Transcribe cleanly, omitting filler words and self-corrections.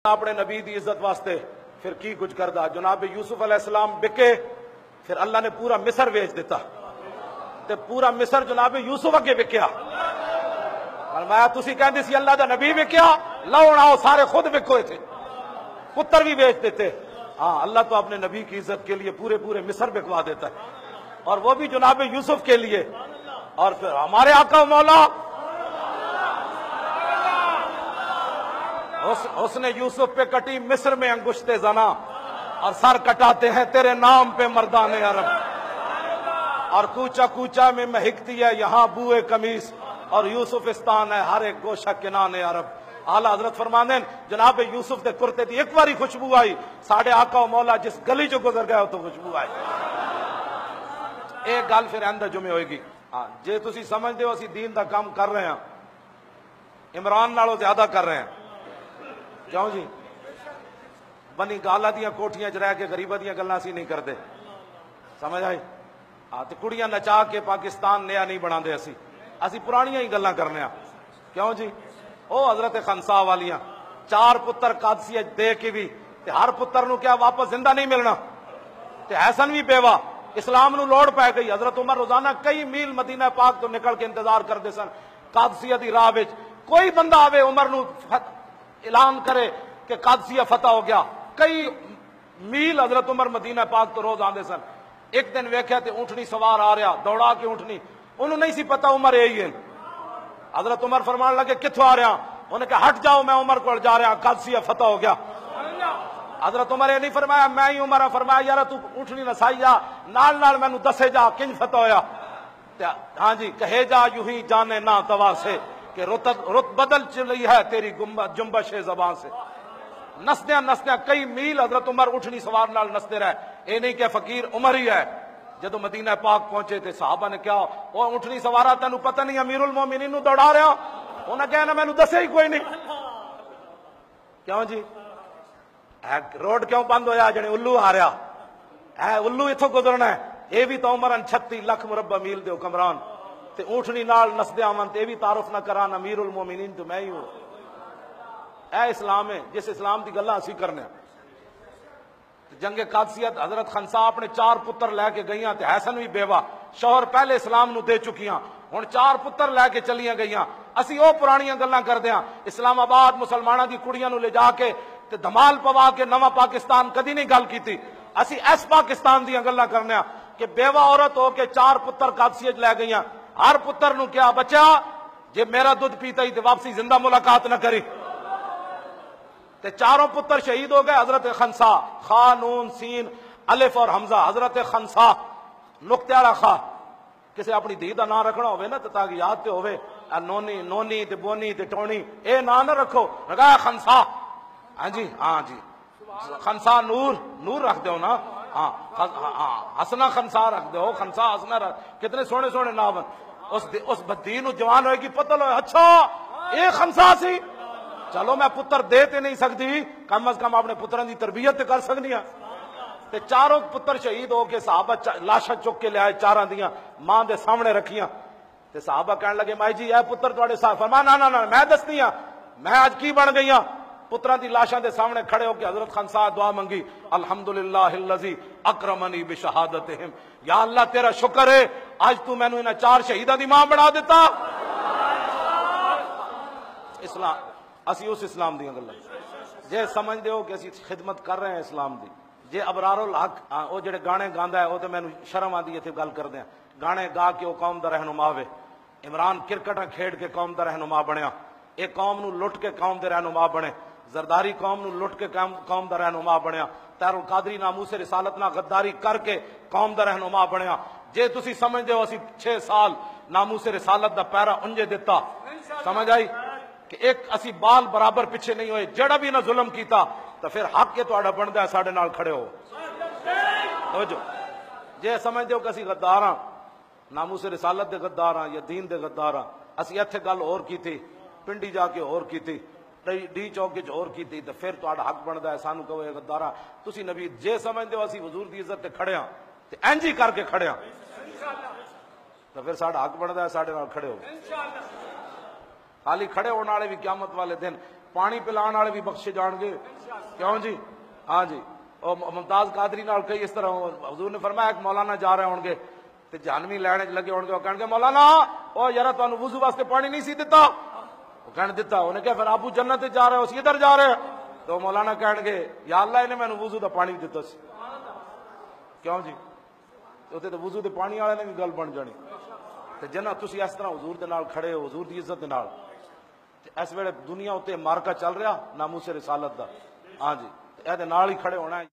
اپنے نبی دی عزت واسطے پھر کی کچھ کردا. جناب یوسف علیہ السلام بکے, پھر اللہ نے پورا مصر بیچ دیتا تے پورا مصر جناب یوسف اگے بکیا. فرمایا تسی کہندے سی اللہ دا نبی بکیا, لو آؤ سارے خود بکوئے تھے, پتر بھی بیچ دیتے. ہاں اللہ تو اپنے نبی کی عزت کے لیے پورے پورے مصر بکوا دیتا ہے, اور وہ بھی جناب یوسف کے لیے. اور پھر ہمارے آقا و مولا اس نے یوسف پہ کٹی مصر میں انگشتے زنا, اور سر کٹاتے ہیں تیرے نام پہ مردان عرب. اور کوچا کوچا میں مہکتی ہے یہاں بوئے قمیص, اور یوسفستان ہے ہر ایک گوشہ کنان عرب. اعلیٰ حضرت فرماندے جناب یوسف دے کرتے دی ایک باری خوشبو آئی, ساڑھے آقا و مولا جس گلی جو گزر گئے ہو تو خوشبو آئی. ایک گل پھر اندر جمعے ہوئے گی. ہاں جے تسی سمجھ دے ہو اسی دین دا کام کر رہے ہیں, عمران نالوں زیادہ کر رہے ہیں. کیوں جی؟ بنی گالا دیا کوٹیاں چ رہ کے غریباں دیا گلاں اسی نہیں کرتے, سمجھ آئی؟ ہاں تے کڑیاں نچا کے پاکستان نیا نہیں بنا دے, اسی پرانیاں ہی گلاں کرنے ہیں. کیوں جی؟ او حضرت خنسا والیاں 4 پتر قادسیہ دے کے بھی تے ہر پتر نو کیا واپس زندہ نہیں ملنا, تے حسن بھی بیوہ اسلام نو لوڑ پہ گئی. حضرت عمر روزانہ کئی میل مدینہ پاک تو نکل کے انتظار کرتے سن قادسیہ دی راہ وچ. کوئی بندہ آوے عمر نو اعلان کرے کہ قادسیہ فتح ہو گیا, کئی میل حضرت عمر مدینہ پاک تو روز آندے سن. ایک دن ویکھیا تے اونٹنی سوار آ رہا, دوڑا کے اونٹنی, انہوں نہیں سی پتا عمر یہی ہے. حضرت عمر فرمان لگے کتھوں آ رہا, انہوں نے کہا ہٹ جاؤ میں عمر کو جا رہا, قادسیہ فتح ہو گیا. حضرت عمر یہ نہیں فرمایا میں ہی عمر, فرمایا یار تو اونٹنی نسائی جا, نال نال مینوں دسے جا کنج فتح ہویا. ہاں جی کہے جا یوں ہی جانے نہ توا سے کہ رت بدل چلی ہے تیری جنبش زبان سے. نسدیاں نسدیاں کئی میل حضرت عمر اٹھنی سوار نال نسدے رہے. اے نہیں کہ فقیر عمر ہی ہے. جدو مدینہ پاک پہنچے تھے صحابہ نے کیا وہ اٹھنی سوارا تینوں پتہ نہیں امیر المومنین نو دوڑا رہا, انہاں کہا نا مینوں دسے ہی کوئی نہیں. کیوں جی؟ روڈ کیوں بند ہویا جنے الو آ رہا ہے, الو اتھوں گزرنا ہے. اے بھی تو عمرن 36 لاکھ مربع میل دے حکمران تے اونٹنی نال نسدے آون تے بھی تعارف نہ کران امیر المومنین تو میں ہی ہوں. اے اسلام ہے جس اسلام دی گلاں اسی کرنے. جنگ قادسیت حضرت خنسا اپنے 4 پتر لے کے گئیاں تے حسن بھی بیوہ, شوہر پہلے اسلام نو دے چکیاں, ہن 4 پتر لے کے چلیاں گئیاں. اسی او پرانیاں گلاں کردے ہاں. اسلام آباد مسلماناں دی کڑیاں نو لے جا کے تے دھمال پوا کے نواں پاکستان کدی نہیں گل کیتی. اسی اس پاکستان دیاں گلاں کرنے ہاں کہ بیوہ عورت ہو کے 4 پتر قادسیہ لے گئیاں. ہر پتر نو کیا بچا جے میرا دودھ پیتا ہی تے واپسی زندہ ملاقات نہ کری. تے 4 پتر شہید ہو گئے. حضرت خنسا خا نون سین الف اور حمزہ. حضرت خنسا نقطے والا خا, کسی اپنی دھی دا نام رکھنا ہوئے نا تو تاکہ یاد تے ہوئے نونی نونی تے بونی تے ٹونی, اے نام نہ رکھو, رکھا خنسا. ہاں جی ہاں جی خنسا نور, نور رکھ دو نا. ہاں حسنا خنسا رکھ دو, خنسا حسنا رکھ, کتنے سونے سونے نام. اس بدھی نو جوان ہوئے گی پتہ لو اچھا اے خنسا سی, چلو میں پتر دے تے نہیں سکتی, کم از کم اپنے پتروں دی تربیت تے کر سکنی ہاں. تے 4 پتر شہید ہو کے صحابہ لاشاں چک کے لے آئے, 4 دیاں ماں دے سامنے رکھیاں. تے صحابہ کہنے لگے مائی جی اے پتر تواڈے ساتھ. فرمایا نا میں دستی ہاں میں اج کی بن گئی ہاں. پتراں دی لاشاں دے سامنے کھڑے ہو کے حضرت خنسا دعا منگی, الحمدللہ الذی اکرمنی بشہادتہم, یا اللہ تیرا شکر ہے آج تو مینوں انہاں 4 شہیداں دی ماں بنا دیتا. اسلام اسی اس اسلام دی گلاں جے سمجھ دے ہو کہ اسی خدمت کر رہے ہیں اسلام دی. جے ابرار الحق او جڑے گانے گاندا ہے او تے مینوں شرم آندی ایتھے گل کردے ہیں. گانے گا کے او قوم دا رہنما ہوے. عمران کرکٹاں کھیڈ کے قوم دا رہنما بنیا, اے قوم نو لٹ کے قوم دے رہنما بنے. زرداری قوم نو لٹ کے قوم دا رہنما بنیا. طاہر القادری ناموس رسالت نہ غداری کر کے قوم دا رہنما بنیا. جے تسی سمجھ دے ہو اسی 6 سال ناموس رسالت دا پیرا انجے دیتا, سمجھ آئی کہ ایک اسی بال برابر پیچھے نہیں ہوئے. جڑا بھی نہ ظلم کیتا تو پھر حق کے تہاڈا بندا ہے ساڈے نال کھڑے ہو. توجہ جے سمجھ دے ہو کہ اسی غداراں, ناموس رسالت دے غداراں یا دین دے غداراں, اسی ایتھے گل اور کیتی, پنڈی جا کے اور کیتی, ڈی چوک وچ اور کیتی, تو پھر تہاڈا حق بندا ہے سانو کہو اے غداراں تسی نبی. جے سمجھ دے ہو اسی حضور دی عزت تے کھڑے ہاں تے انج ہی کر کے کھڑے ہاں تو پھر ساڈا حق بندا ہے ساڈے نال کھڑے ہو. خالی کھڑے ہونے والے بھی قیامت والے دن پانی پلان والے بھی بخشے جان گے، کیوں جی؟ ہاں جی، اور ممتاز قادری نال کئی اس طرح حضور نے فرمایا ایک مولانا جا رہے ہون گے تے جہنمی لینے لگے ہون گے، وہ کہن گے مولانا او یار تانوں وضو واسطے پانی نہیں سی دتا، وہ کہن دتا، انہیں کہا پھر ابو جنت جا رہے ہو اسی ادھر جا رہے ہیں، تو مولانا کہن گے یا اللہ انہیں مینوں وضو دا پانی دتا سی، کیوں جی؟ تے وضو دے پانی والے نے بھی گل بن جانی۔ تے جنہ تسی اس طرح حضور دے نال کھڑے ہو، حضور دی عزت دے نال، اس ویلے دنیا اتنے مارکا چل رہا ناموس رسالت دا، ہاں جی، اے دے نال ہی کھڑے ہونا ہے۔